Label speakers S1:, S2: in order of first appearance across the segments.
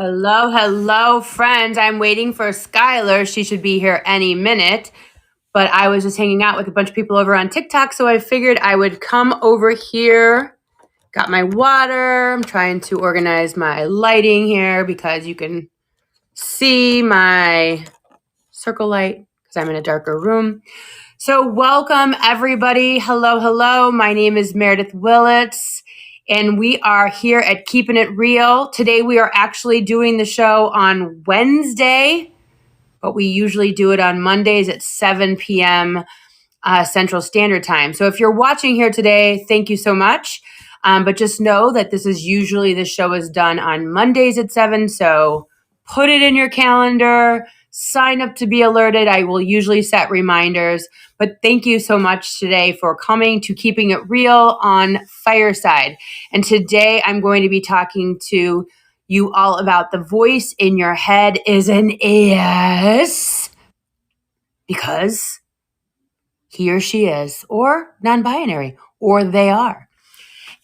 S1: Hello, hello, friends. I'm waiting for Skylar. She should be here any minute. But I was just hanging out with a bunch of people over on TikTok, so I figured I would come over here. Got my water. I'm trying to organize my lighting here because you can see my circle light because I'm in a darker room. So, welcome everybody. Hello, hello. My name is Meredith Willits, and we are here at Keepin' It Real. Today, we are actually doing the show on Wednesday, but we usually do it on Mondays at 7 p.m. Central Standard Time. So, if you're watching here today, thank you so much. But just know that the show is done on Mondays at 7. So, put it in your calendar. Sign up to be alerted. I will usually set reminders. But thank you so much today for coming to Keeping It Real on Fireside. And today I'm going to be talking to you all about the voice in your head is an yes, because he or she is, or non-binary, or they are.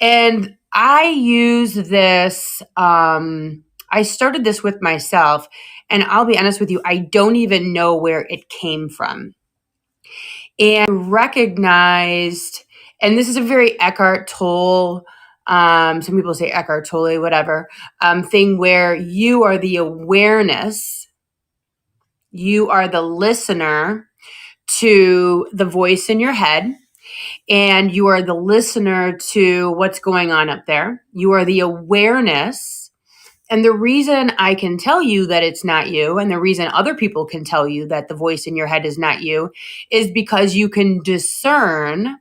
S1: And I use this, I started this with myself, and I'll be honest with you, I don't even know where it came from. And recognized, and this is a very Eckhart Tolle, some people say Eckhart Tolle, whatever, thing where you are the awareness, you are the listener to the voice in your head, and you are the listener to what's going on up there. You are the awareness. And the reason I can tell you that it's not you, and the reason other people can tell you that the voice in your head is not you, is because you can discern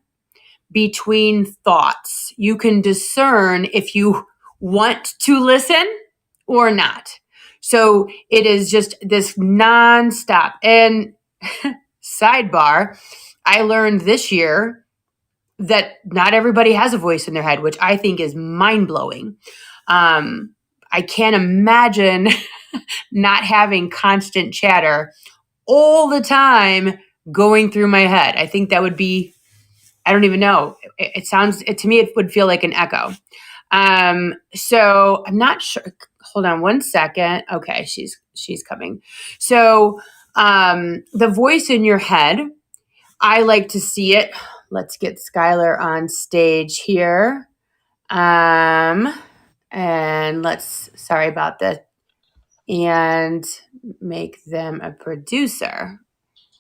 S1: between thoughts. You can discern if you want to listen or not. So it is just this nonstop. And sidebar, I learned this year that not everybody has a voice in their head, which I think is mind blowing. I can't imagine not having constant chatter all the time going through my head. I think that would be, I don't even know. To me, it would feel like an echo. So I'm not sure. Hold on one second. Okay, she's coming. So the voice in your head, I like to see it. Let's get Skylar on stage here. And sorry about this, and make them a producer.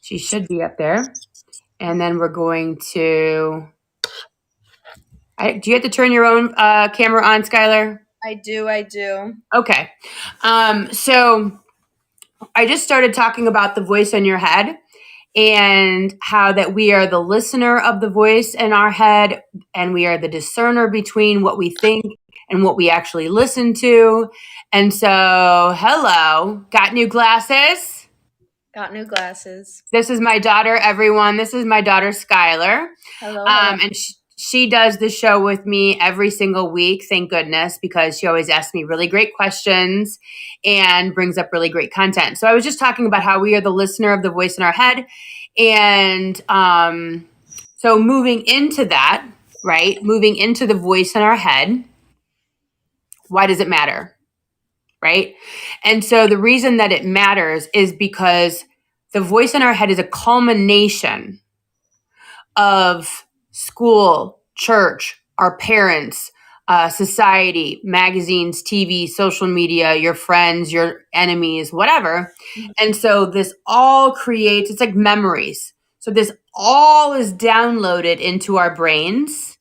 S1: She should be up there. And then we're going to, do you have to turn your own camera on, Skylar?
S2: I do.
S1: Okay. So I just started talking about the voice in your head and how that we are the listener of the voice in our head, and we are the discerner between what we think and what we actually listen to. And so, hello, got new glasses?
S2: Got new glasses.
S1: This is my daughter, everyone. This is my daughter, Skylar.
S2: Hello.
S1: And she does the show with me every single week, thank goodness, because she always asks me really great questions and brings up really great content. So I was just talking about how we are the listener of the voice in our head. And so moving into that, right? Moving into the voice in our head, why does it matter? Right? And so the reason that it matters is because the voice in our head is a culmination of school, church, our parents, society, magazines, TV, social media, your friends, your enemies, whatever. And so this all creates, it's like memories. So this all is downloaded into our brains,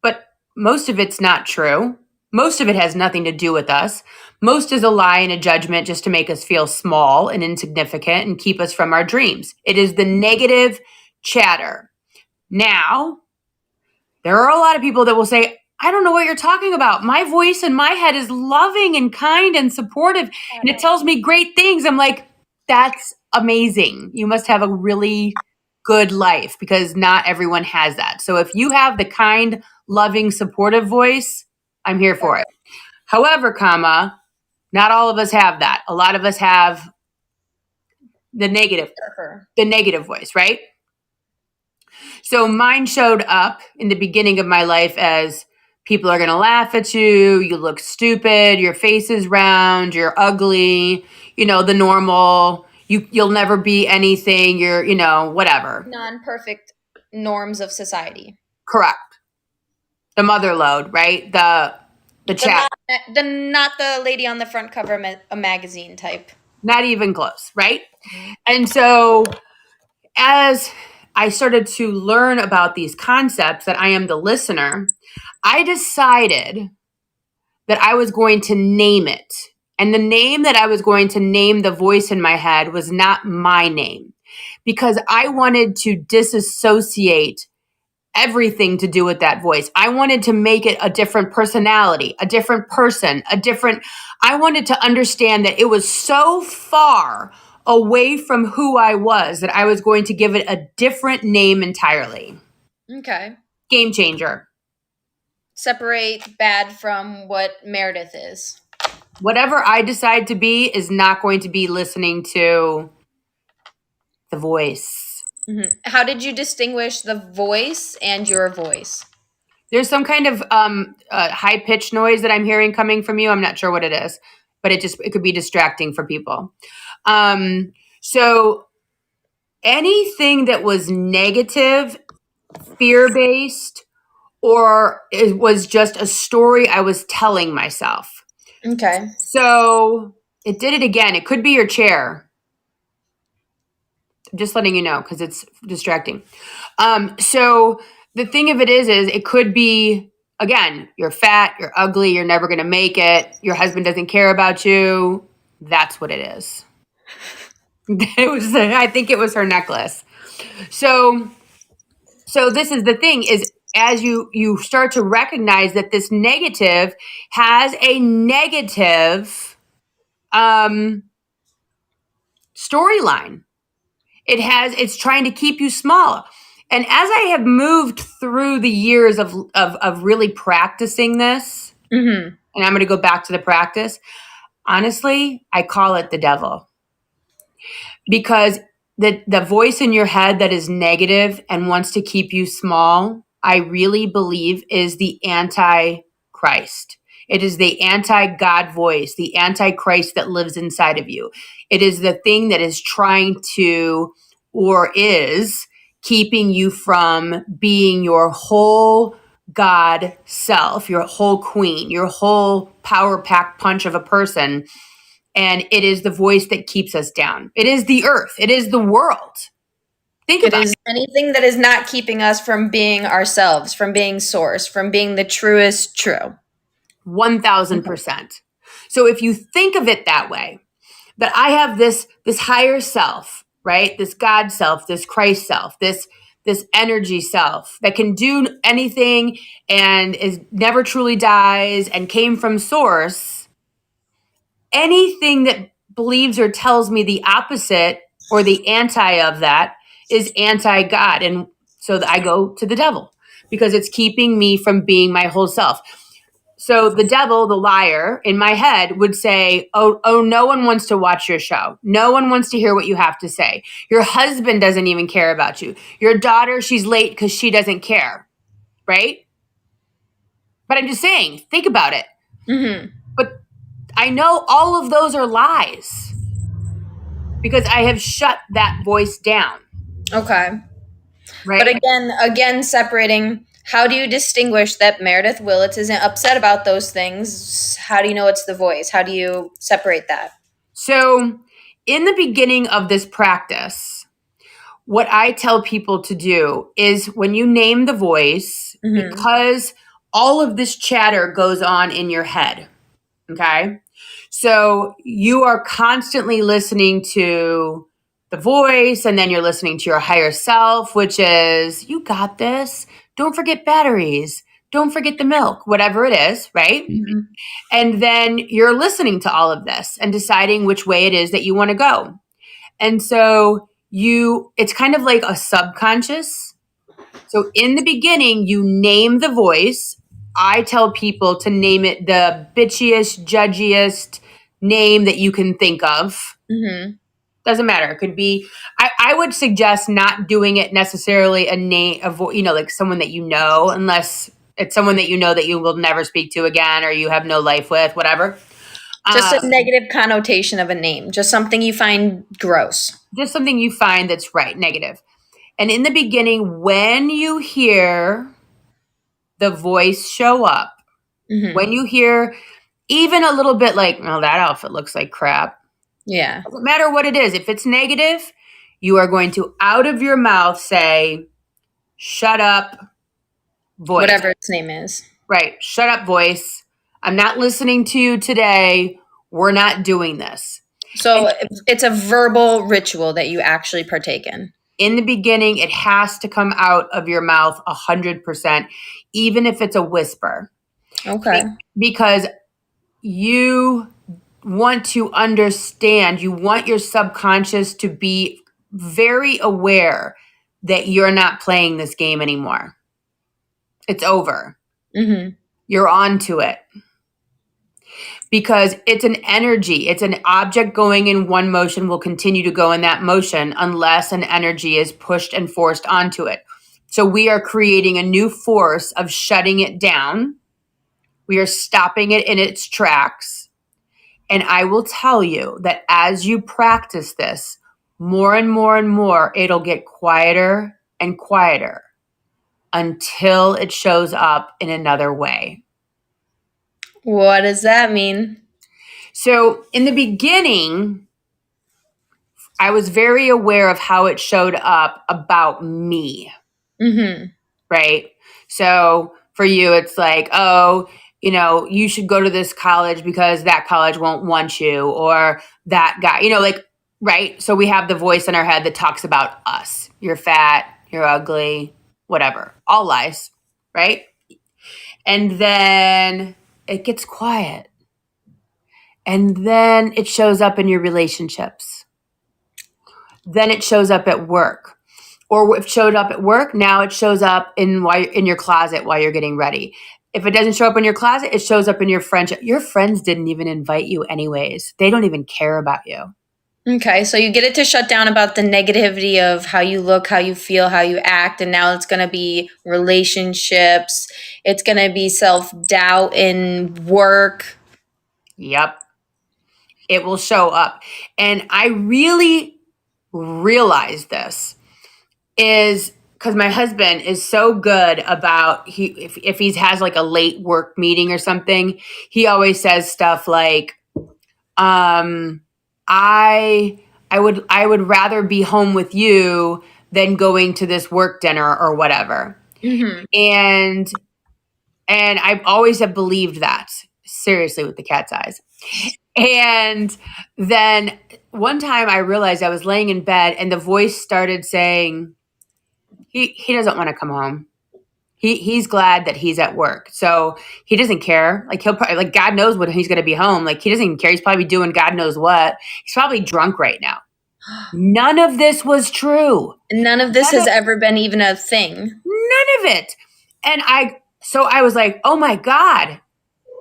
S1: but most of it's not true. Most of it has nothing to do with us. Most is a lie and a judgment just to make us feel small and insignificant and keep us from our dreams. It is the negative chatter. Now, there are a lot of people that will say, I don't know what you're talking about. My voice in my head is loving and kind and supportive, and it tells me great things. I'm like, that's amazing. You must have a really good life, because not everyone has that. So if you have the kind, loving, supportive voice, I'm here for it. However, not all of us have that. A lot of us have the negative voice, right? So mine showed up in the beginning of my life as People are going to laugh at you. You look stupid. Your face is round. You're ugly. The normal. You'll never be anything. You're, whatever.
S2: Non-perfect norms of society.
S1: Correct. The mother load, right? The chat.
S2: Not the lady on the front cover of a magazine type.
S1: Not even close, right? And so as I started to learn about these concepts that I am the listener, I decided that I was going to name it. And the name that I was going to name the voice in my head was not my name, because I wanted to disassociate everything to do with that voice. I wanted to make it a different personality, a different person, I wanted to understand that it was so far away from who I was that I was going to give it a different name entirely.
S2: Okay.
S1: Game changer.
S2: Separate bad from what Meredith is.
S1: Whatever I decide to be is not going to be listening to the voice.
S2: Mm-hmm. How did you distinguish the voice and your voice?
S1: There's some kind of high pitched noise that I'm hearing coming from you. I'm not sure what it is, but it could be distracting for people. So anything that was negative, fear based, or it was just a story I was telling myself.
S2: Okay.
S1: So it did it again. It could be your chair. I'm just letting you know because it's distracting. So the thing of it is it could be, again, you're fat, you're ugly, you're never going to make it, your husband doesn't care about you. That's what it is. I think it was her necklace. So this is the thing is, as you start to recognize that this negative has a negative storyline. It's trying to keep you small. And as I have moved through the years of really practicing this,
S2: Mm-hmm.
S1: and I'm going to go back to the practice, honestly, I call it the devil. Because the voice in your head that is negative and wants to keep you small, I really believe is the anti-Christ. It is the anti-God voice, the anti-Christ that lives inside of you. It is the thing that is trying to, or is keeping you from being your whole God self, your whole queen, your whole power pack punch of a person. And it is the voice that keeps us down. It is the earth. It is the world. Think about it.
S2: It is anything that is not keeping us from being ourselves, from being source, from being the truest true.
S1: 1000%. So if you think of it that way, that I have this higher self, right? This God self, this Christ self, this energy self that can do anything and is never truly dies and came from source. Anything that believes or tells me the opposite or the anti of that is anti-God. And so I go to the devil because it's keeping me from being my whole self. So the devil, the liar in my head would say, oh, no one wants to watch your show. No one wants to hear what you have to say. Your husband doesn't even care about you. Your daughter, she's late because she doesn't care. Right? But I'm just saying, think about it.
S2: Mm-hmm.
S1: But I know all of those are lies because I have shut that voice down.
S2: Okay.
S1: Right?
S2: But again, separating, how do you distinguish that Meredith Willits isn't upset about those things? How do you know it's the voice? How do you separate that?
S1: So in the beginning of this practice, what I tell people to do is when you name the voice, because all of this chatter goes on in your head. Okay. So you are constantly listening to the voice, and then you're listening to your higher self, which is, you got this. Don't forget batteries. Don't forget the milk, whatever it is, right? Mm-hmm. And then you're listening to all of this and deciding which way it is that you want to go. And so it's kind of like a subconscious. So in the beginning, you name the voice. I tell people to name it the bitchiest, judgiest name that you can think of. Mm-hmm. Doesn't matter. It could be, I would suggest not doing it necessarily a name of, like someone that you know, unless It's someone that you know that you will never speak to again or you have no life with, whatever.
S2: Just a
S1: Um,
S2: negative connotation of a name, just something you find gross.
S1: just something you find that's right, negative. And in the beginning, when you hear the voice show up,
S2: Hmm.
S1: when you hear even a little bit like, oh, that outfit looks like crap,
S2: Yeah.
S1: doesn't matter what it is. If it's negative, you are going to out of your mouth say, shut up, voice.
S2: Whatever its name is.
S1: Right. Shut up, voice. I'm not listening to you today. We're not doing this. And
S2: So it's a verbal ritual that you actually partake in.
S1: in the beginning, it has to come out of your mouth 100%, even if it's a whisper,
S2: Okay.
S1: because you want to understand, you want your subconscious to be very aware that you're not playing this game anymore. It's over.
S2: Hmm.
S1: You're on to it. Because it's an energy. It's an object going in one motion will continue to go in that motion unless an energy is pushed and forced onto it. So we are creating a new force of shutting it down. We are stopping it in its tracks. And I will tell you that as you practice this more and more and more, it'll get quieter and quieter until it shows up in another way.
S2: What does that mean?
S1: So in the beginning, I was very aware of how it showed up about me,
S2: Hmm.
S1: right? So for you, it's like, oh, you should go to this college because that college won't want you, or that guy, like, right? So we have the voice in our head that talks about us. You're fat, you're ugly, whatever, all lies, right? And then it gets quiet. And then it shows up in your relationships. Then it shows up at work. Or if it showed up at work, now it shows up in your closet while you're getting ready. If it doesn't show up in your closet, it shows up in your friendship. Your friends didn't even invite you anyways. They don't even care about you.
S2: Okay, so you get it to shut down about the negativity of how you look, how you feel, how you act, and now it's going to be relationships. It's going to be self doubt in work.
S1: Yep. It will show up. And I really realized this is because my husband is so good about if he has like a late work meeting or something, he always says stuff like, um, I would rather be home with you than going to this work dinner or whatever.
S2: Hmm.
S1: And I always have believed that, seriously, with the cat's eyes. And then one time I realized I was laying in bed and the voice started saying, he doesn't want to come home. He's glad that he's at work. So he doesn't care. Like he'll probably, like, God knows when he's going to be home. Like he doesn't even care. He's probably doing God knows what. He's probably drunk right now. None of this was true.
S2: None of this
S1: None
S2: has
S1: of,
S2: ever been even a thing.
S1: none of it. And so I was like, oh my God,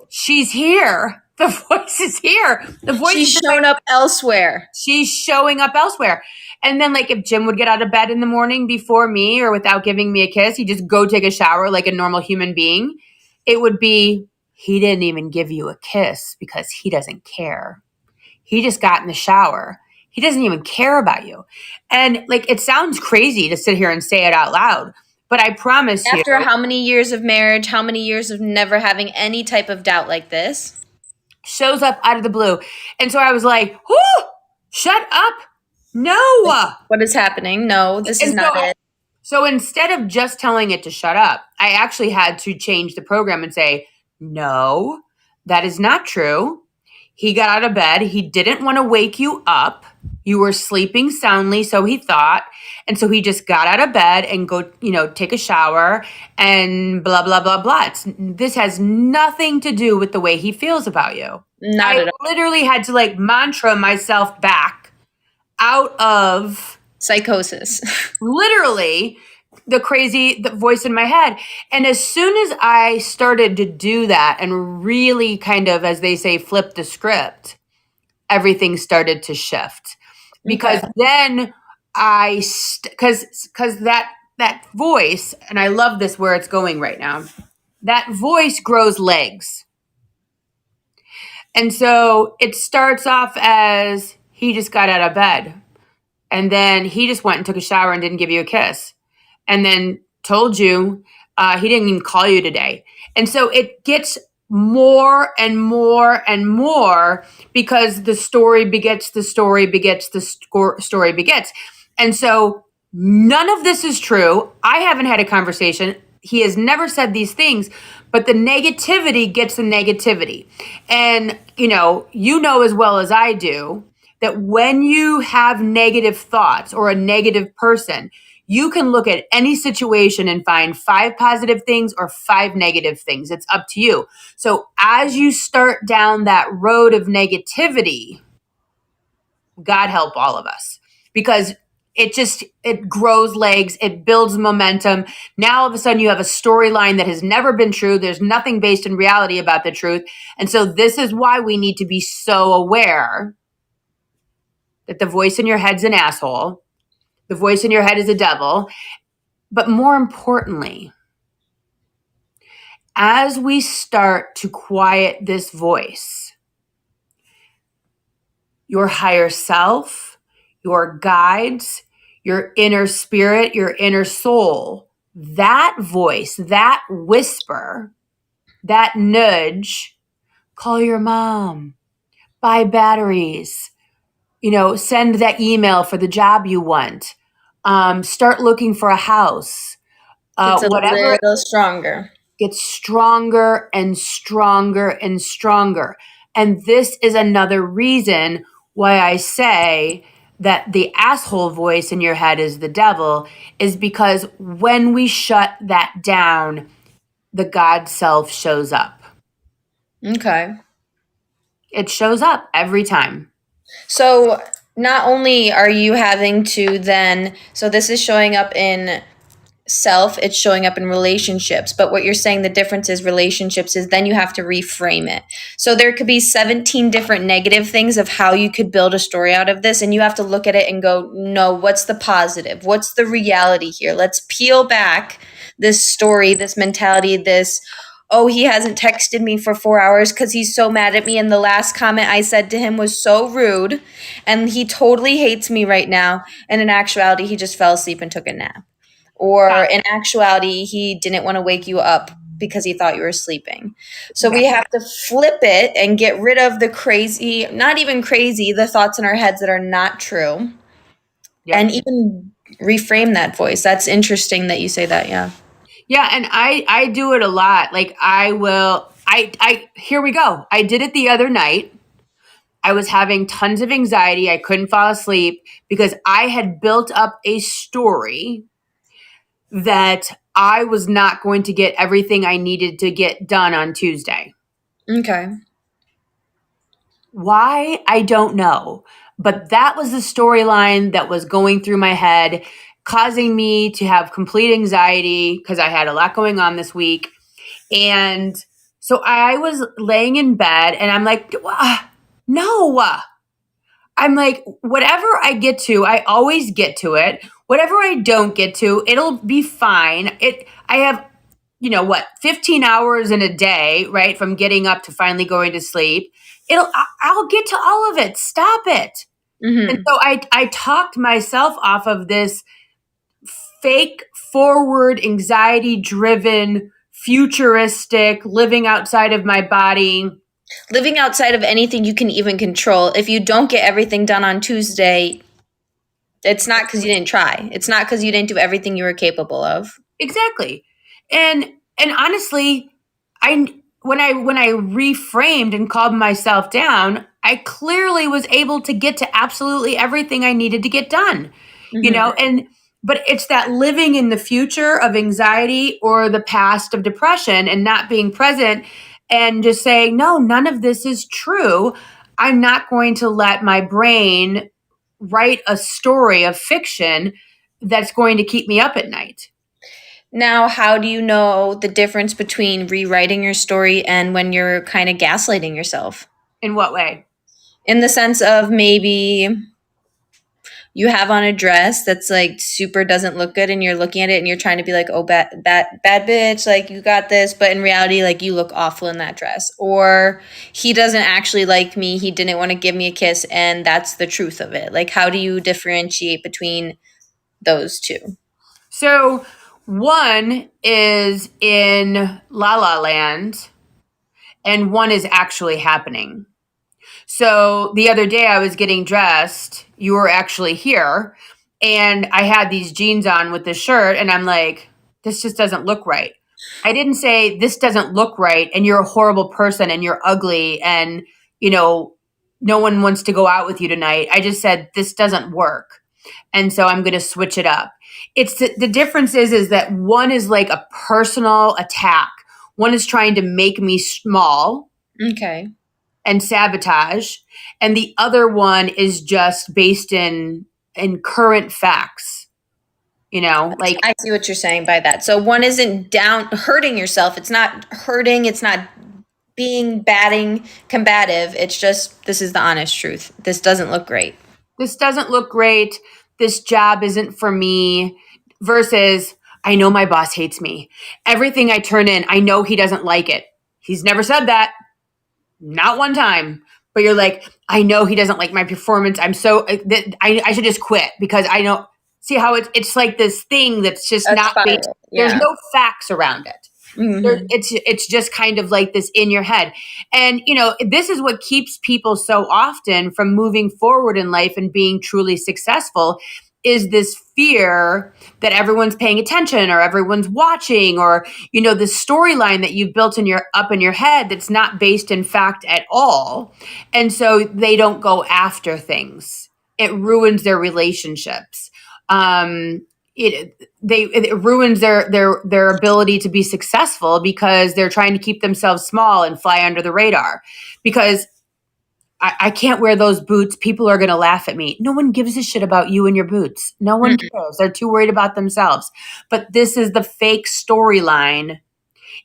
S1: she's here. The voice is here. The voice
S2: She's
S1: is
S2: shown up elsewhere.
S1: she's showing up elsewhere. And then, like, if Jim would get out of bed in the morning before me or without giving me a kiss, he'd just go take a shower like a normal human being. It would be, he didn't even give you a kiss because he doesn't care. He just got in the shower. He doesn't even care about you. And, like, it sounds crazy to sit here and say it out loud, but I promise you,
S2: After how many years of marriage, how many years of never having any type of doubt like this?
S1: shows up out of the blue. And so I was like, whoo, shut up. No.
S2: What is happening? No, this is
S1: And
S2: not it.
S1: so instead of just telling it to shut up, I actually had to change the program and say, no, that is not true. He got out of bed. He didn't want to wake you up. You were sleeping soundly, so he thought. And so he just got out of bed and go, take a shower and blah, blah, blah, blah. This has nothing to do with the way he feels about you.
S2: Not
S1: I
S2: at all.
S1: literally had to like mantra myself back out of
S2: Psychosis.
S1: literally the voice in my head. And as soon as I started to do that and really kind of, as they say, flip the script, everything started to shift. Because
S2: Okay.
S1: then because that voice, and I love this where it's going right now. that voice grows legs. And so it starts off as he just got out of bed. And then he just went and took a shower and didn't give you a kiss. And then told you he didn't even call you today. And so it gets more and more and more because the story begets the story begets the story begets. And so none of this is true. I haven't had a conversation. He has never said these things, but the negativity gets the negativity. And, you know as well as I do that when you have negative thoughts or a negative person, you can look at any situation and find 5 positive things or 5 negative things. It's up to you. So as you start down that road of negativity, God help all of us, because it grows legs, it builds momentum. Now all of a sudden you have a storyline that has never been true. There's nothing based in reality about the truth. And so this is why we need to be so aware that the voice in your head's an asshole. The voice in your head is a devil. But more importantly, as we start to quiet this voice, your higher self, your guides, your inner spirit, your inner soul, that voice, that whisper, that nudge, call your mom, buy batteries, send that email for the job you want, start looking for a house,
S2: It's a
S1: whatever,
S2: little stronger.
S1: gets stronger and stronger and stronger. And this is another reason why I say that the asshole voice in your head is the devil, is because when we shut that down, the God self shows up.
S2: Okay.
S1: It shows up every time.
S2: So not only are you having to then, so this is showing up in self, it's showing up in relationships. But what you're saying the difference is relationships is then you have to reframe it. So there could be 17 different negative things of how you could build a story out of this. And you have to look at it and go, no, what's the positive? What's the reality here? Let's peel back this story, this mentality, this, oh, he hasn't texted me for 4 hours because he's so mad at me. And the last comment I said to him was so rude. And he totally hates me right now. And in actuality, he just fell asleep and took a nap. Or in actuality, he didn't want to wake you up because he thought you were sleeping. So we have to flip it and get rid of the crazy, not even crazy, the thoughts in our heads that are not true.
S1: Yep.
S2: And even reframe that voice. That's interesting that you say that, yeah.
S1: Yeah, and I do it a lot. Like here we go. I did it the other night. I was having tons of anxiety. I couldn't fall asleep because I had built up a story that I was not going to get everything I needed to get done on Tuesday.
S2: Okay.
S1: Why? I don't know. But that was the storyline that was going through my head, causing me to have complete anxiety because I had a lot going on this week. And so I was laying in bed and I'm like, no. I'm like, whatever I get to, I always get to it. Whatever I don't get to, it'll be fine. I have, 15 hours in a day, right? From getting up to finally going to sleep. I'll get to all of it. Stop it. And
S2: Mm-hmm.
S1: so I talked myself off of this fake forward, anxiety driven, futuristic, living outside of my body.
S2: Living outside of anything you can even control. If you don't get everything done on Tuesday, it's not because you didn't try. It's not because you didn't do everything you were capable of.
S1: Exactly. And honestly, I when I reframed and calmed myself down, I clearly was able to get to absolutely everything I needed to get done.
S2: Mm-hmm.
S1: And but it's that living in the future of anxiety or the past of depression and not being present and just saying, no, none of this is true. I'm not going to let my brain write a story of fiction that's going to keep me up at night.
S2: Now, how do you know the difference between rewriting your story and when you're kind of gaslighting yourself?
S1: In what way?
S2: In the sense of maybe you have on a dress that's like super doesn't look good, and you're looking at it and you're trying to be like, oh, bad bitch, like you got this, but in reality, like you look awful in that dress. Or he doesn't actually like me, he didn't want to give me a kiss, and that's the truth of it. Like, how do you differentiate between those two?
S1: So one is in La La Land and one is actually happening. So the other day I was getting dressed, you were actually here, and I had these jeans on with this shirt, and I'm like, this just doesn't look right. I didn't say this doesn't look right and you're a horrible person and you're ugly and, you know, no one wants to go out with you tonight. I just said this doesn't work. And so I'm going to switch it up. It's the difference is that one is like a personal attack. One is trying to make me small
S2: Okay.
S1: and sabotage, and the other one is just based in current facts, you know, like
S2: I see what you're saying by that. So one isn't down hurting yourself. It's not hurting. It's not being batting combative. It's just, this is the honest truth. This doesn't look great.
S1: this doesn't look great, this job isn't for me, versus I know my boss hates me, everything I turn in I know he doesn't like it. He's never said that, not one time. But you're like, I know he doesn't like my performance. I'm so I should just quit because I know. See how it's like this thing that's just
S2: A
S1: not based.
S2: spiral.
S1: There's
S2: Yeah.
S1: no facts around it.
S2: Hmm.
S1: It's just kind of like this in your head, and you know this is what keeps people so often from moving forward in life and being truly successful. Is this fear that everyone's paying attention or everyone's watching, or you know the storyline that you've built in your head that's not based in fact at all, and so they don't go after things. It ruins their relationships. It ruins their ability to be successful because they're trying to keep themselves small and fly under the radar. Because I can't wear those boots. People are going to laugh at me. No one gives a shit about you and your boots. No one cares. They're too worried about themselves. But this is the fake storyline.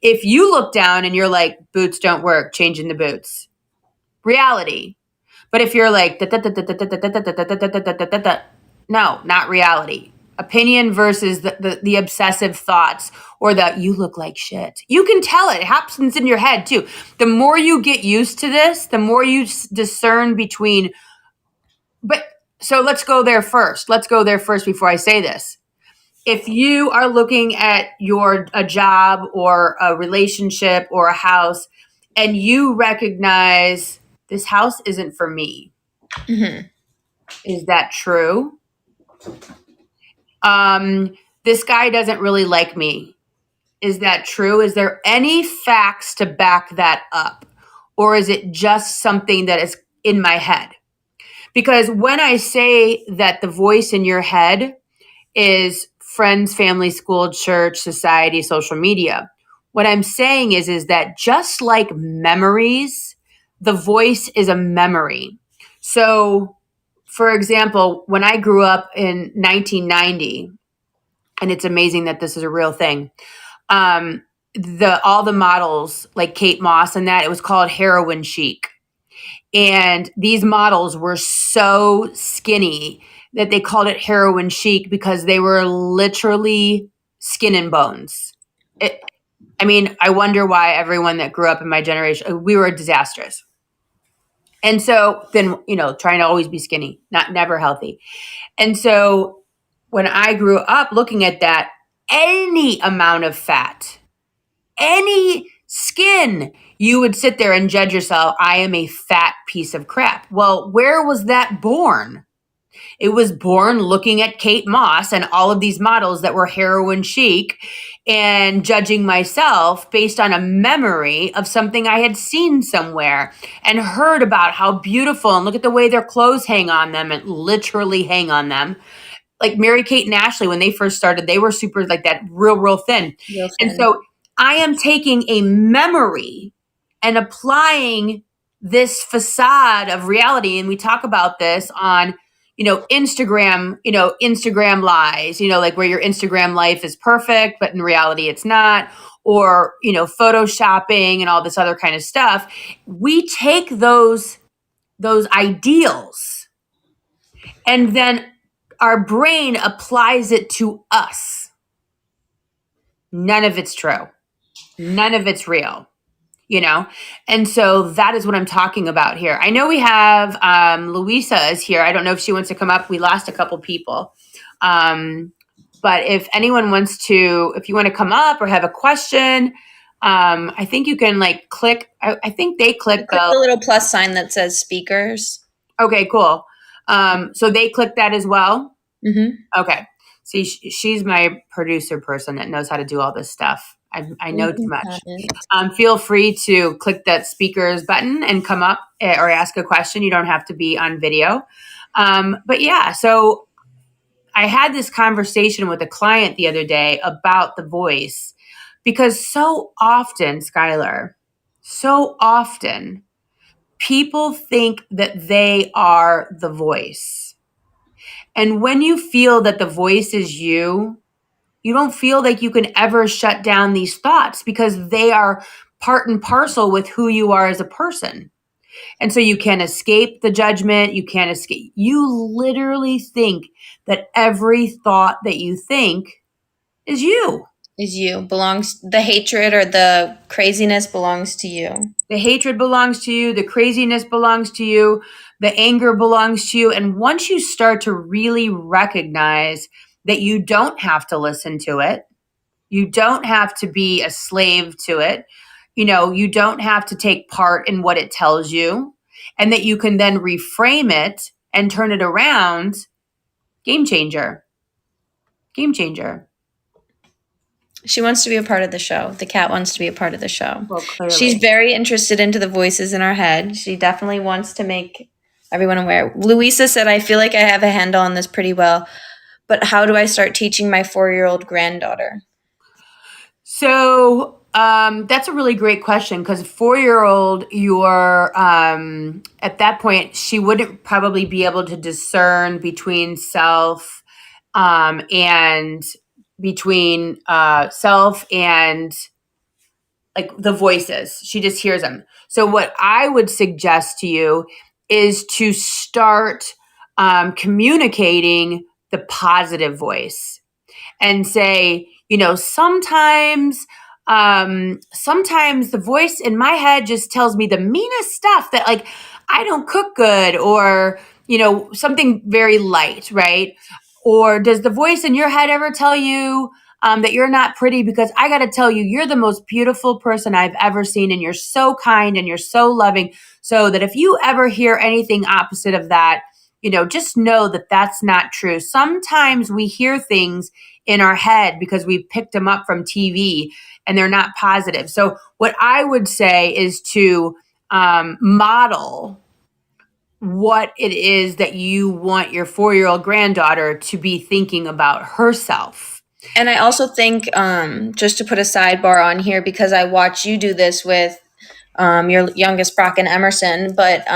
S1: If you look down and you're like, boots don't work, changing the boots. Reality. But if you're like, no, not reality. Opinion versus the obsessive thoughts or the you look like shit. You can tell it. It happens in your head too. The more you get used to this, the more you discern between. But so let's go there first. Let's go there first before I say this. If you are looking at a job or a relationship or a house and you recognize this house isn't for me,
S2: Hmm.
S1: is that true? This guy doesn't really like me. Is that true? Is there any facts to back that up? Or is it just something that is in my head? Because when I say that the voice in your head is friends, family, school, church, society, social media, what I'm saying is that just like memories, the voice is a memory. So, for example, when I grew up in 1990, and it's amazing that this is a real thing. The all the models like Kate Moss and that it was called heroin chic, and these models were so skinny that they called it heroin chic because they were literally skin and bones. I mean, I wonder why everyone that grew up in my generation, we were disastrous. And so then, you know, trying to always be skinny, not never healthy. And so when I grew up looking at that, any amount of fat, any skin, you would sit there and judge yourself. I am a fat piece of crap. Well, where was that born? It was born looking at Kate Moss and all of these models that were heroin chic and judging myself based on a memory of something I had seen somewhere and heard about how beautiful and look at the way their clothes hang on them and literally hang on them. Like Mary Kate and Ashley, when they first started, they were super like that, real thin.
S2: Real
S1: And
S2: thin.
S1: so I am taking a memory and applying this facade of reality. And we talk about this on, Instagram lies, like where your Instagram life is perfect, but in reality it's not, or, photoshopping and all this other kind of stuff. We take those ideals and then our brain applies it to us. None of it's true. None of it's real, you know? And so that is what I'm talking about here. I know we have Louisa is here. I don't know if she wants to come up. We lost a couple people. But if anyone wants to, if you want to come up or have a question, I think you can like click. I think they click
S2: Click
S1: the.
S2: the little plus sign that says speakers.
S1: Okay, cool. So they click that as well.
S2: Mm-hmm.
S1: Okay. See, she's my producer person that knows how to do all this stuff. I know too much. Feel free to click that speakers button and come up or ask a question. You don't have to be on video. But yeah, so I had this conversation with a client the other day about the voice because so often, Skylar, so often people think that they are the voice. And when you feel that the voice is you, you don't feel like you can ever shut down these thoughts because they are part and parcel with who you are as a person. And so you can't escape the judgment. You can't escape. You literally think that every thought that you think is you.
S2: Is you. Belongs the hatred or the craziness belongs to you.
S1: The hatred belongs to you. The craziness belongs to you. The anger belongs to you. And once you start to really recognize that you don't have to listen to it, you don't have to be a slave to it. You know, you don't have to take part in what it tells you, and that you can then reframe it and turn it around. Game changer. Game changer.
S2: She wants to be a part of the show. The cat wants to be a part of the show.
S1: Well, clearly.
S2: She's very interested into the voices in our head. She definitely wants to make everyone aware. Louisa said, I feel like I have a handle on this pretty well, but how do I start teaching my 4-year-old granddaughter?
S1: So that's a really great question because 4-year-old, you're at that point, she wouldn't probably be able to discern between self and between self and like the voices. She just hears them. So what I would suggest to you is to start communicating the positive voice and say, you know, sometimes the voice in my head just tells me the meanest stuff that like I don't cook good or, you know, something very light, right? Or does the voice in your head ever tell you that you're not pretty? Because I got to tell you, you're the most beautiful person I've ever seen, and you're so kind and you're so loving. So that if you ever hear anything opposite of that, you know, just know that that's not true. Sometimes we hear things in our head because we picked them up from TV and they're not positive. So what I would say is to model what it is that you want your 4-year-old granddaughter to be thinking about herself.
S2: And I also think, just to put a sidebar on here, because I watch you do this with your youngest, Brock and Emerson, but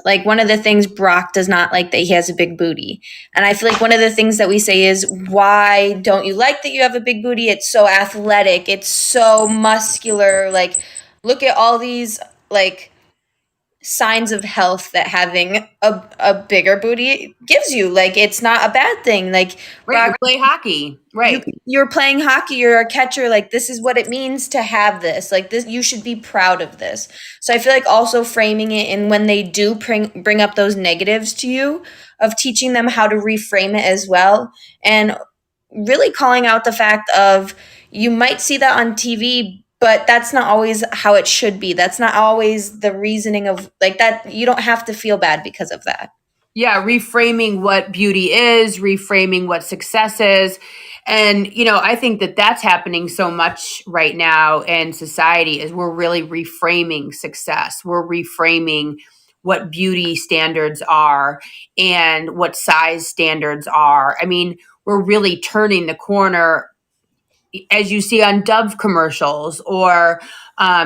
S2: like one of the things Brock does not like that he has a big booty. And I feel like one of the things that we say is, why don't you like that you have a big booty? It's so athletic. It's so muscular. Like, look at all these like signs of health that having a bigger booty gives you. Like, it's not a bad thing. Like,
S1: Right,
S2: Brock,
S1: you play hockey. Right.
S2: you're playing hockey, you're a catcher, like this is what it means to have this, like this, you should be proud of this. So I feel like also framing it, and when they do bring up those negatives to you, of teaching them how to reframe it as well, and really calling out the fact of, you might see that on TV, but that's not always how it should be. That's not always the reasoning of like that. You don't have to feel bad because of that.
S1: Yeah, reframing what beauty is, reframing what success is. And, you know, I think that that's happening so much right now in society is we're really reframing success. We're reframing what beauty standards are and what size standards are. I mean, we're really turning the corner as you see on Dove commercials or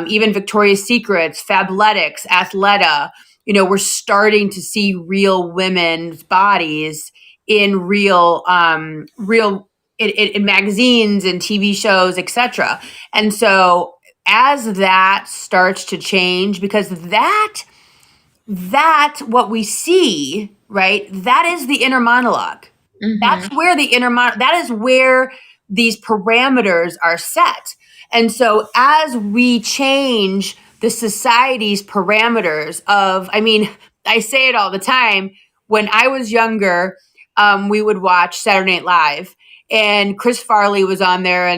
S1: even Victoria's Secrets, Fabletics, Athleta. You know, we're starting to see real women's bodies in in magazines and TV shows, etc. And so as that starts to change, because that what we see, right? That is the inner monologue. That's
S2: Mm-hmm.
S1: where the that is where these parameters are set. And so as we change the society's parameters of, I mean, I say it all the time. When I was younger, we would watch Saturday Night Live, and Chris Farley was on there,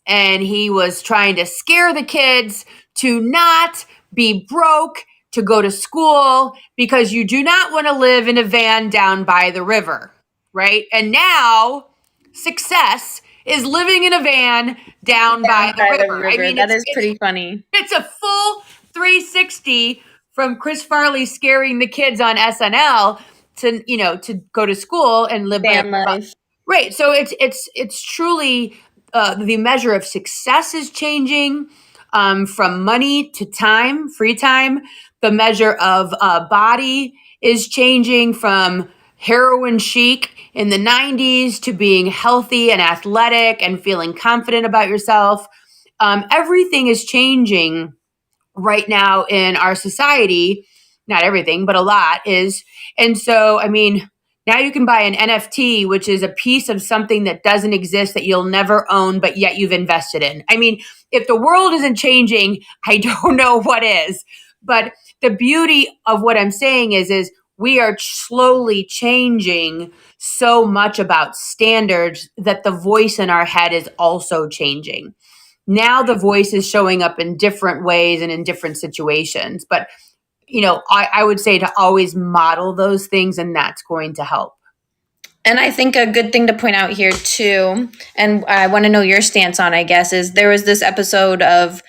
S1: and he was trying to scare the kids to not be broke, to go to school, because you do not want to live in a van down by the river, right? And now success is living in a van down by
S2: Down
S1: the
S2: by the
S1: river. I
S2: river.
S1: mean,
S2: That is pretty funny.
S1: it's a full 360 from Chris Farley scaring the kids on SNL to, to go to school and live by a
S2: Van
S1: river.
S2: life.
S1: Right. So it's truly the measure of success is changing, from money to time, free time. The measure of body is changing from heroin chic in the 90s to being healthy and athletic and feeling confident about yourself. Everything is changing right now in our society. Not everything, but a lot is. And so, I mean, now you can buy an NFT, which is a piece of something that doesn't exist that you'll never own, but yet you've invested in. I mean, if the world isn't changing, I don't know what is. But the beauty of what I'm saying is we are slowly changing so much about standards that the voice in our head is also changing. Now the voice is showing up in different ways and in different situations. But, I would say to always model those things, and that's going to help.
S2: And I think a good thing to point out here too, and I want to know your stance on, I guess, is there was this episode of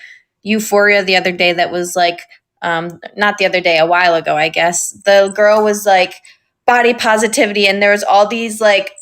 S2: Euphoria the other day that was like, not the other day, a while ago, I guess. The girl was like body positivity, and there was all these like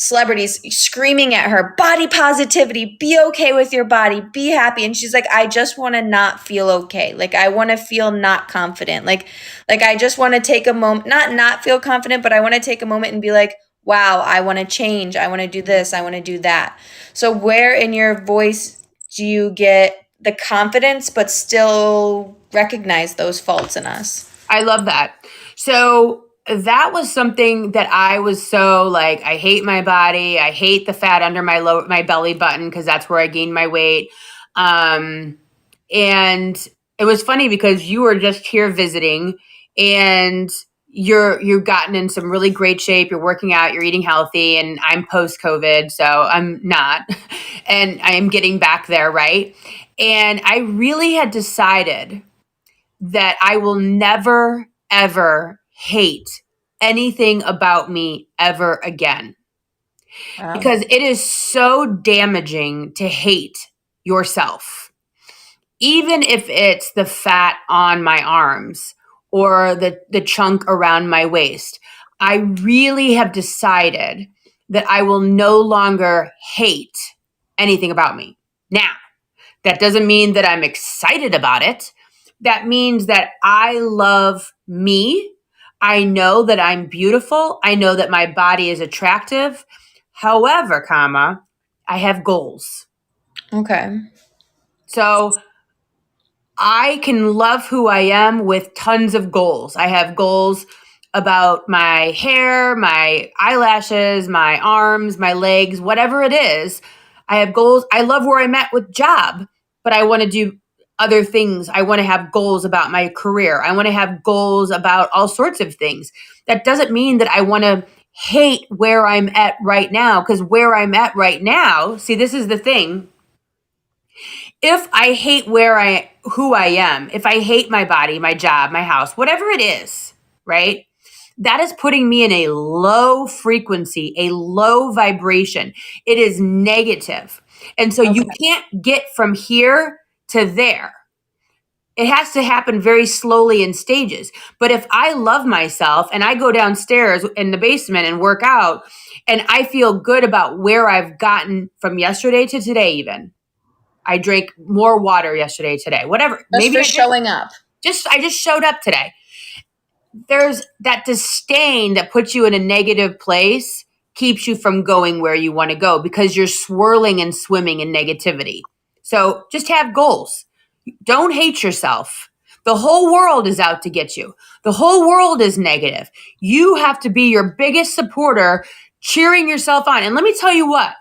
S2: celebrities screaming at her, body positivity, be okay with your body, be happy. And she's like, I just want to not feel okay. Like I want to feel not confident. Like I just want to take a moment, not feel confident, but I want to take a moment and be like, wow, I want to change. I want to do this. I want to do that. So where in your voice do you get the confidence but still recognize those faults in us?
S1: I love that. So that was something that I was so like, I hate my body. I hate the fat under my belly button because that's where I gained my weight. And it was funny because you were just here visiting, and you've gotten in some really great shape. You're working out, you're eating healthy, and I'm post COVID, so I'm not. And I am getting back there, right? And I really had decided that I will never, ever hate anything about me ever again.
S2: Wow.
S1: Because it is so damaging to hate yourself. Even if it's the fat on my arms or the chunk around my waist, I really have decided that I will no longer hate anything about me. Now, that doesn't mean that I'm excited about it. That means that I love me. I know that I'm beautiful. I know that my body is attractive. However, I have goals.
S2: Okay.
S1: So I can love who I am with tons of goals. I have goals about my hair, my eyelashes, my arms, my legs, whatever it is. I have goals. I love where I'm at with job, but I want to do other things. I want to have goals about my career. I want to have goals about all sorts of things. That doesn't mean that I want to hate where I'm at right now, because where I'm at right now, see, this is the thing. If I hate who I am, if I hate my body, my job, my house, whatever it is, right? That is putting me in a low frequency, a low vibration. It is negative. And so you
S2: Okay.
S1: can't get from here to there. It has to happen very slowly in stages. But if I love myself and I go downstairs in the basement and work out, and I feel good about where I've gotten from yesterday to today, even I drank more water yesterday, today, whatever.
S2: Just
S1: Maybe
S2: for showing up.
S1: I just showed up today. There's that disdain that puts you in a negative place, keeps you from going where you want to go because you're swirling and swimming in negativity. So just have goals. Don't hate yourself. The whole world is out to get you. The whole world is negative. You have to be your biggest supporter, cheering yourself on. And let me tell you what,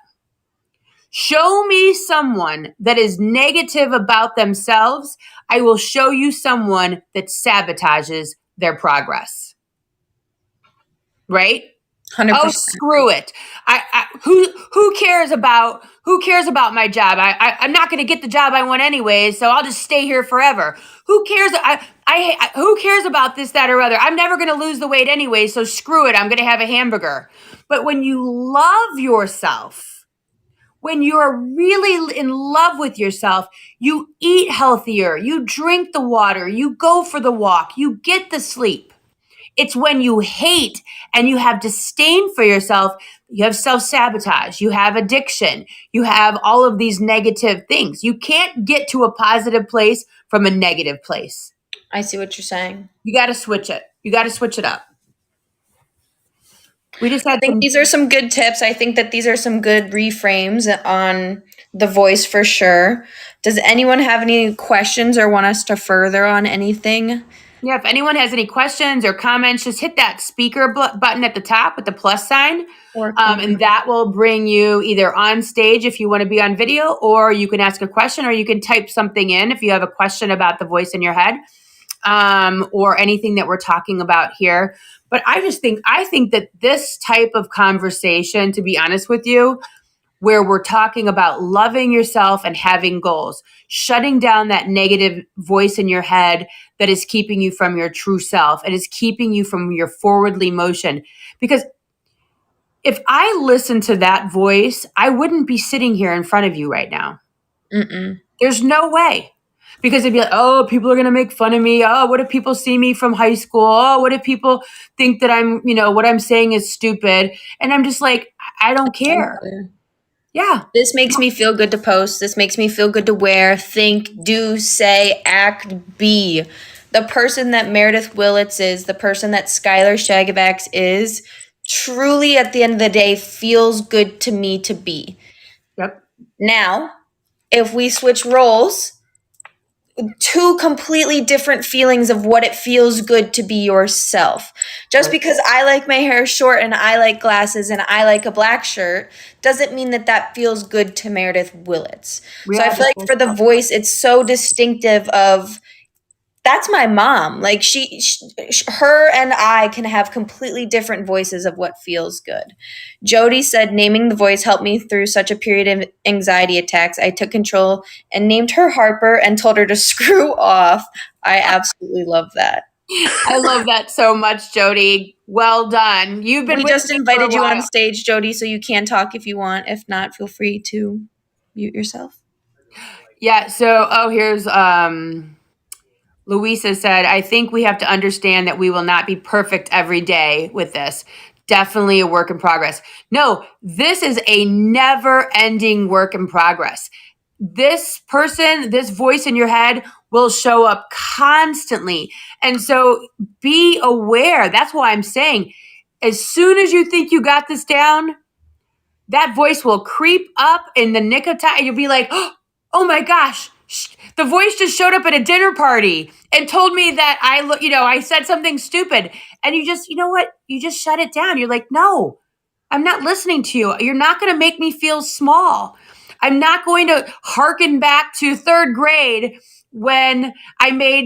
S1: show me someone that is negative about themselves. I will show you someone that sabotages their progress. Right?
S2: 100%.
S1: Oh, screw it. Who cares about my job? I'm not going to get the job I want anyway, so I'll just stay here forever. Who cares? Who cares about this, that, or other? I'm never going to lose the weight anyway, so screw it. I'm going to have a hamburger. But when you love yourself, when you're really in love with yourself, you eat healthier, you drink the water, you go for the walk, you get the sleep. It's when you hate and you have disdain for yourself, you have self-sabotage, you have addiction, you have all of these negative things. You can't get to a positive place from a negative place.
S2: I see what you're saying.
S1: You got to switch it. You got to switch it up. We just
S2: I
S1: had
S2: think these are some good tips. I think that these are some good reframes on the voice for sure. Does anyone have any questions or want us to further on anything?
S1: Yeah, if anyone has any questions or comments, just hit that speaker button at the top with the plus sign. And that will bring you either on stage if you want to be on video, or you can ask a question, or you can type something in if you have a question about the voice in your head, or anything that we're talking about here. But I think that this type of conversation, to be honest with you, where we're talking about loving yourself and having goals, shutting down that negative voice in your head that is keeping you from your true self and is keeping you from your forwardly motion. Because if I listened to that voice, I wouldn't be sitting here in front of you right now.
S2: Mm-mm.
S1: There's no way. Because they'd be like, oh, people are going to make fun of me. Oh, what if people see me from high school? Oh, what if people think that what I'm saying is stupid? And I'm just like, I don't care. Yeah.
S2: This makes me feel good to post. This makes me feel good to wear, think, do, say, act, be. The person that Meredith Willits is, the person that Skylar Shagavax is, truly at the end of the day feels good to me to be.
S1: Yep.
S2: Now, if we switch roles, two completely different feelings of what it feels good to be yourself. Just because I like my hair short and I like glasses and I like a black shirt doesn't mean that that feels good to Meredith Willits. So I feel like for the voice, it's so distinctive of that's my mom. Like her and I can have completely different voices of what feels good. Jody said, naming the voice helped me through such a period of anxiety attacks. I took control and named her Harper and told her to screw off. I absolutely love that.
S1: I love that so much, Jody. Well done. We
S2: just invited you on stage, Jody, so you can talk if you want. If not, feel free to mute yourself.
S1: Yeah. So, here's Louisa said, I think we have to understand that we will not be perfect every day with this. Definitely a work in progress. No, this is a never ending work in progress. This person, this voice in your head will show up constantly. And so be aware. That's why I'm saying, as soon as you think you got this down, that voice will creep up in the nick of time. You'll be like, oh my gosh, the voice just showed up at a dinner party and told me that I said something stupid. And you just, you just shut it down. You're like, no, I'm not listening to you. You're not going to make me feel small. I'm not going to hearken back to third grade when I made,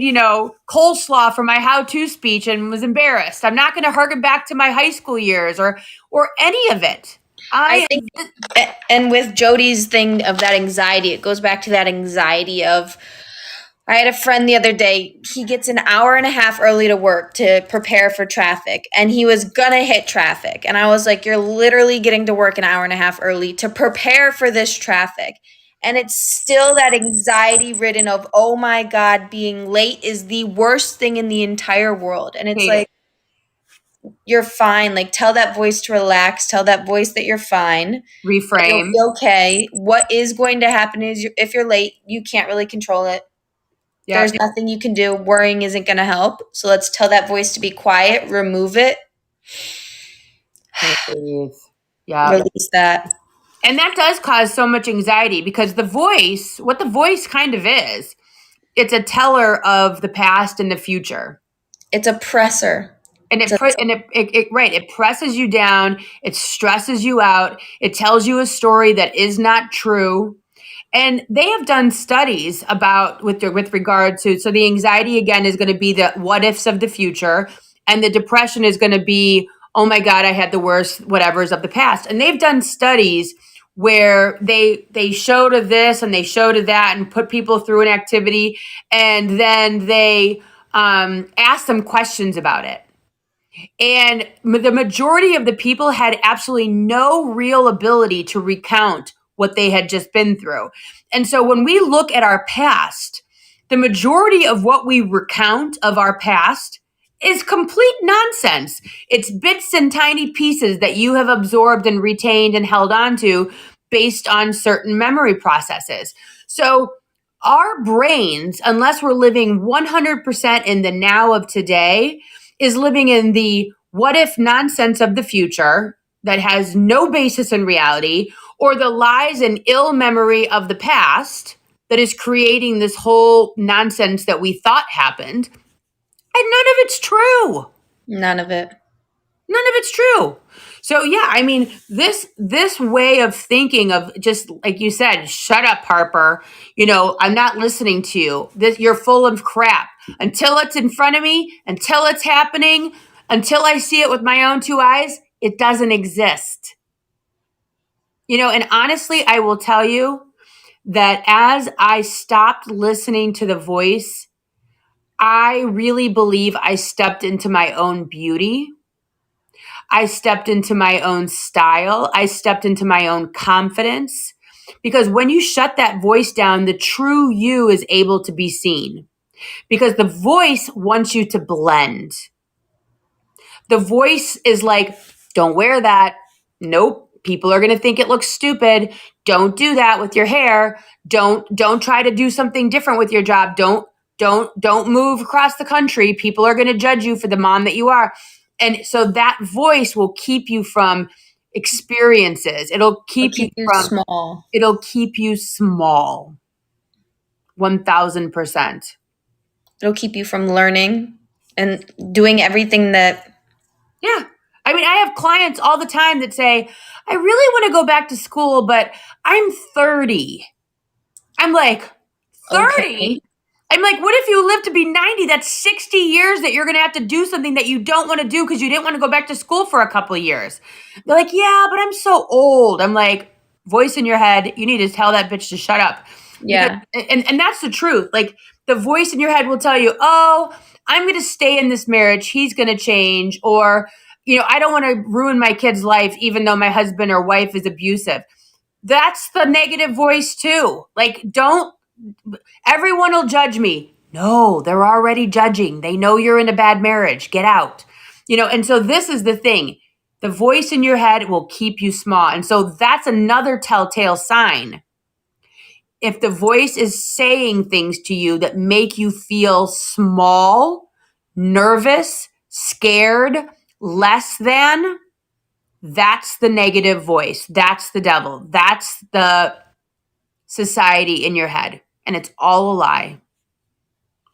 S1: coleslaw for my how-to speech and was embarrassed. I'm not going to hearken back to my high school years or any of it.
S2: I think, and with Jody's thing of that anxiety, it goes back to that anxiety of, I had a friend the other day, he gets an hour and a half early to work to prepare for traffic, and he was gonna hit traffic. And I was like, you're literally getting to work an hour and a half early to prepare for this traffic. And it's still that anxiety ridden of, oh my God, being late is the worst thing in the entire world. And it's like, you're fine. Like, tell that voice to relax. Tell that voice that you're fine.
S1: Reframe.
S2: You'll be okay. What is going to happen is if you're late, you can't really control it. Yep. There's nothing you can do. Worrying isn't going to help. So let's tell that voice to be quiet. Remove it.
S1: Yeah.
S2: Release that.
S1: And that does cause so much anxiety because what the voice kind of is it's a teller of the past and the future.
S2: It's a presser.
S1: And
S2: It's a,
S1: it presses you down, it stresses you out, it tells you a story that is not true. And they have done studies about with regard to, so the anxiety again is going to be the what ifs of the future, and the depression is going to be, oh my God, I had the worst whatevers of the past. And they've done studies where they show to this and they show to that and put people through an activity, and then they ask them questions about it. And the majority of the people had absolutely no real ability to recount what they had just been through. And so when we look at our past, the majority of what we recount of our past is complete nonsense. It's bits and tiny pieces that you have absorbed and retained and held on to based on certain memory processes. So our brains, unless we're living 100% in the now of today, is living in the what if nonsense of the future that has no basis in reality, or the lies and ill memory of the past that is creating this whole nonsense that we thought happened. And none of it's true.
S2: none of it.
S1: None of it's true. So yeah, I mean, this way of thinking of just like you said, shut up, Harper. You know, I'm not listening to you. This you're full of crap. Until it's in front of me, until it's happening, until I see it with my own two eyes, it doesn't exist. You know, and honestly, I will tell you that as I stopped listening to the voice, I really believe I stepped into my own beauty. I stepped into my own style. I stepped into my own confidence. Because when you shut that voice down, the true you is able to be seen. Because the voice wants you to blend. The voice is like, don't wear that. Nope. People are going to think it looks stupid. Don't do that with your hair. Don't try to do something different with your job. Don't move across the country. People are going to judge you for the mom that you are. And so that voice will keep you from experiences. It'll keep you from
S2: small.
S1: it'll keep you small. 1000%.
S2: It'll keep you from learning and doing everything that.
S1: Yeah. I mean, I have clients all the time that say, I really want to go back to school, but I'm 30. I'm like, 30?
S2: Okay.
S1: I'm like, what if you live to be 90? That's 60 years that you're going to have to do something that you don't want to do because you didn't want to go back to school for a couple of years. They're like, yeah, but I'm so old. I'm like, voice in your head, you need to tell that bitch to shut up. Because,
S2: Yeah.
S1: and that's the truth. Like, the voice in your head will tell you, oh, I'm going to stay in this marriage. He's going to change. Or, you know, I don't want to ruin my kid's life, even though my husband or wife is abusive. That's the negative voice too. Like, don't, everyone will judge me. No, they're already judging. They know you're in a bad marriage. Get out. You know, and so this is the thing. The voice in your head will keep you small. And so that's another telltale sign. If the voice is saying things to you that make you feel small, nervous, scared, less than, that's the negative voice. That's the devil. That's the society in your head. And it's all a lie.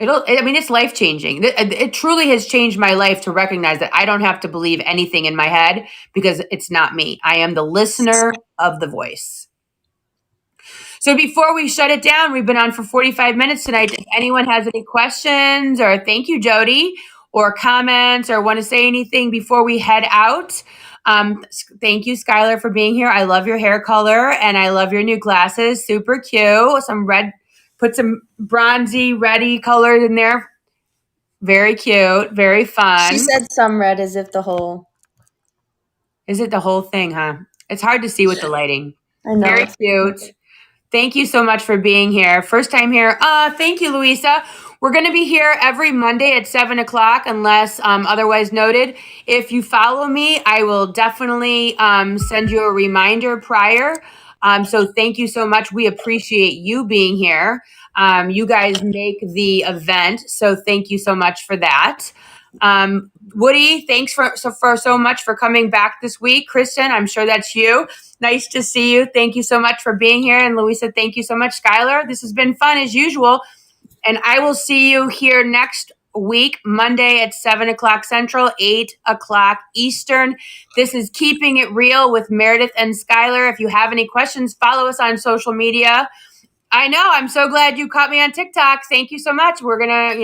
S1: It's life changing. It truly has changed my life to recognize that I don't have to believe anything in my head because it's not me. I am the listener of the voice. So before we shut it down, we've been on for 45 minutes tonight. If anyone has any questions, or thank you, Jody, or comments, or want to say anything before we head out, thank you, Skylar, for being here. I love your hair color and I love your new glasses. Super cute. Some red, put some bronzy, reddy color in there. Very cute. Very fun.
S2: She said some red as if the whole.
S1: Is it the whole thing, huh? It's hard to see with the lighting.
S2: I know.
S1: Very cute. Thank you so much for being here. First time here. Thank you, Louisa. We're going to be here every Monday at 7 o'clock, unless otherwise noted. If you follow me, I will definitely send you a reminder prior. So thank you so much. We appreciate you being here. You guys make the event, so thank you so much for that. Woody, thanks for so much for coming back this week. Kristen, I'm sure that's you. Nice to see you. Thank you so much for being here. And Louisa, thank you so much. Skylar, this has been fun as usual. And I will see you here next week, Monday at 7 o'clock Central, 8 o'clock Eastern. This is Keeping It Real with Meredith and Skylar. If you have any questions, follow us on social media. I know. I'm so glad you caught me on TikTok. Thank you so much. We're going to,